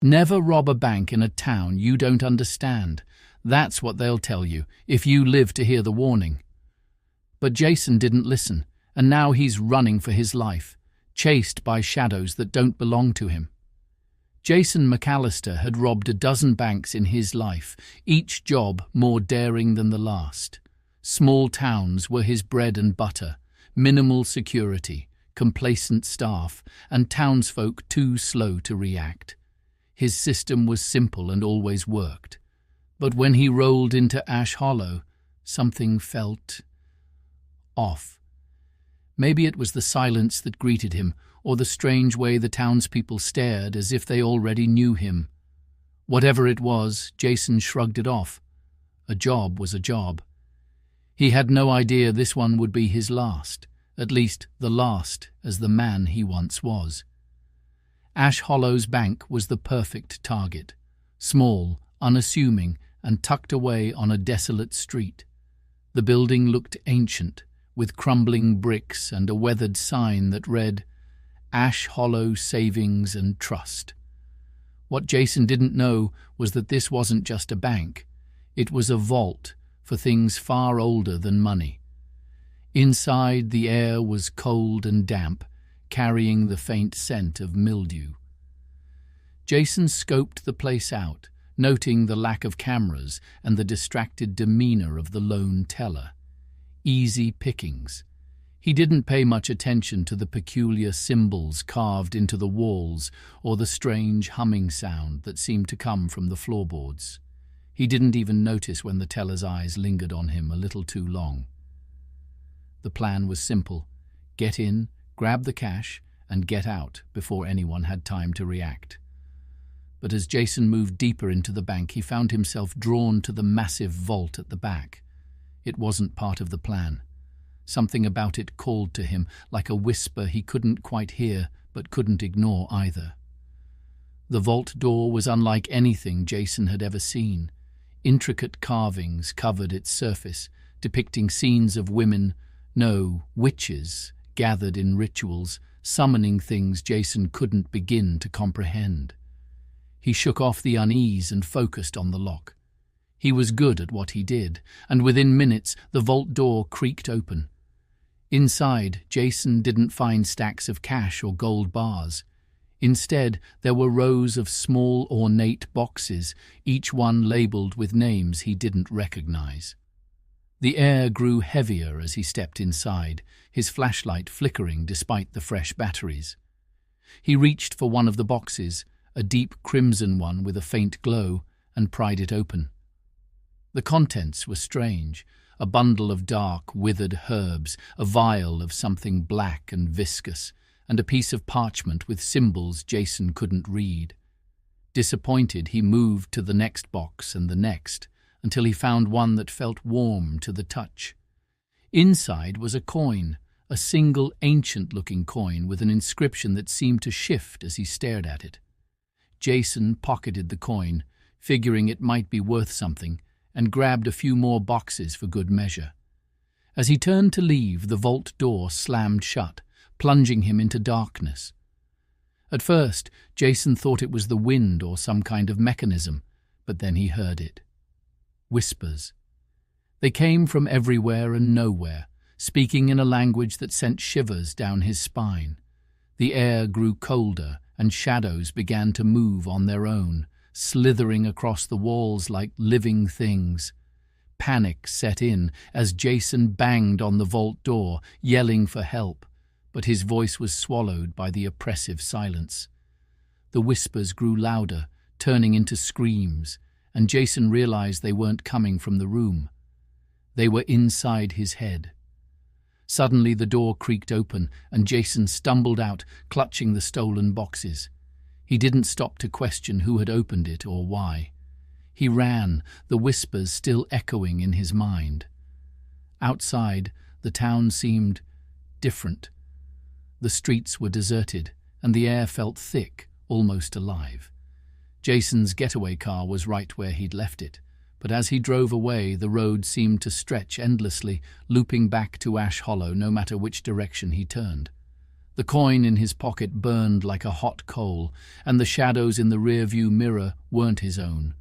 Never rob a bank in a town you don't understand. That's what they'll tell you, if you live to hear the warning. But Jason didn't listen, and now he's running for his life, chased by shadows that don't belong to him. Jason McAllister had robbed a dozen banks in his life, each job more daring than the last. Small towns were his bread and butter, minimal security, complacent staff, and townsfolk too slow to react. His system was simple and always worked. But when he rolled into Ash Hollow, something felt off. Maybe it was the silence that greeted him, or the strange way the townspeople stared as if they already knew him. Whatever it was, Jason shrugged it off. A job was a job. He had no idea this one would be his last, at least the last as the man he once was. Ash Hollow's bank was the perfect target, small, unassuming, and tucked away on a desolate street. The building looked ancient, with crumbling bricks and a weathered sign that read, Ash Hollow Savings and Trust. What Jason didn't know was that this wasn't just a bank. It was a vault for things far older than money. Inside, the air was cold and damp, carrying the faint scent of mildew. Jason scoped the place out, noting the lack of cameras and the distracted demeanor of the lone teller. Easy pickings. He didn't pay much attention to the peculiar symbols carved into the walls or the strange humming sound that seemed to come from the floorboards. He didn't even notice when the teller's eyes lingered on him a little too long. The plan was simple. Get in, grab the cash, and get out before anyone had time to react. But as Jason moved deeper into the bank, he found himself drawn to the massive vault at the back. It wasn't part of the plan. Something about it called to him, like a whisper he couldn't quite hear, but couldn't ignore either. The vault door was unlike anything Jason had ever seen. Intricate carvings covered its surface, depicting scenes of women, witches, gathered in rituals, summoning things Jason couldn't begin to comprehend. He shook off the unease and focused on the lock. He was good at what he did, and within minutes the vault door creaked open. Inside, Jason didn't find stacks of cash or gold bars. Instead, there were rows of small, ornate boxes, each one labeled with names he didn't recognize. The air grew heavier as he stepped inside, his flashlight flickering despite the fresh batteries. He reached for one of the boxes, a deep crimson one with a faint glow, and pried it open. The contents were strange. A bundle of dark, withered herbs, a vial of something black and viscous, and a piece of parchment with symbols Jason couldn't read. Disappointed, he moved to the next box and the next, until he found one that felt warm to the touch. Inside was a coin, a single ancient-looking coin with an inscription that seemed to shift as he stared at it. Jason pocketed the coin, figuring it might be worth something, and grabbed a few more boxes for good measure. As he turned to leave, the vault door slammed shut, plunging him into darkness. At first, Jason thought it was the wind or some kind of mechanism, but then he heard it. Whispers. They came from everywhere and nowhere, speaking in a language that sent shivers down his spine. The air grew colder, and shadows began to move on their own, slithering across the walls like living things. Panic set in as Jason banged on the vault door, yelling for help, but his voice was swallowed by the oppressive silence. The whispers grew louder, turning into screams, and Jason realized they weren't coming from the room. They were inside his head. Suddenly the door creaked open, and Jason stumbled out, clutching the stolen boxes. He didn't stop to question who had opened it or why. He ran, the whispers still echoing in his mind. Outside, the town seemed different. The streets were deserted, and the air felt thick, almost alive. Jason's getaway car was right where he'd left it, but as he drove away, the road seemed to stretch endlessly, looping back to Ash Hollow no matter which direction he turned. The coin in his pocket burned like a hot coal, and the shadows in the rearview mirror weren't his own.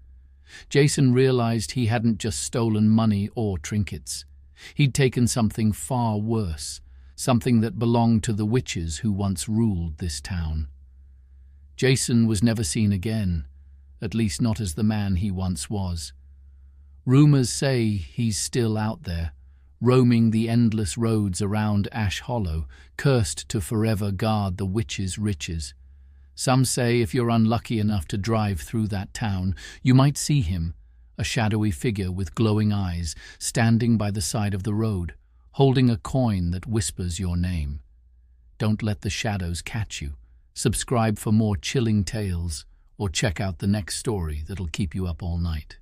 Jason realized he hadn't just stolen money or trinkets. He'd taken something far worse, something that belonged to the witches who once ruled this town. Jason was never seen again, at least not as the man he once was. Rumors say he's still out there, roaming the endless roads around Ash Hollow, cursed to forever guard the witches' riches. Some say if you're unlucky enough to drive through that town, you might see him, a shadowy figure with glowing eyes, standing by the side of the road, holding a coin that whispers your name. Don't let the shadows catch you. Subscribe for more chilling tales, or check out the next story that'll keep you up all night.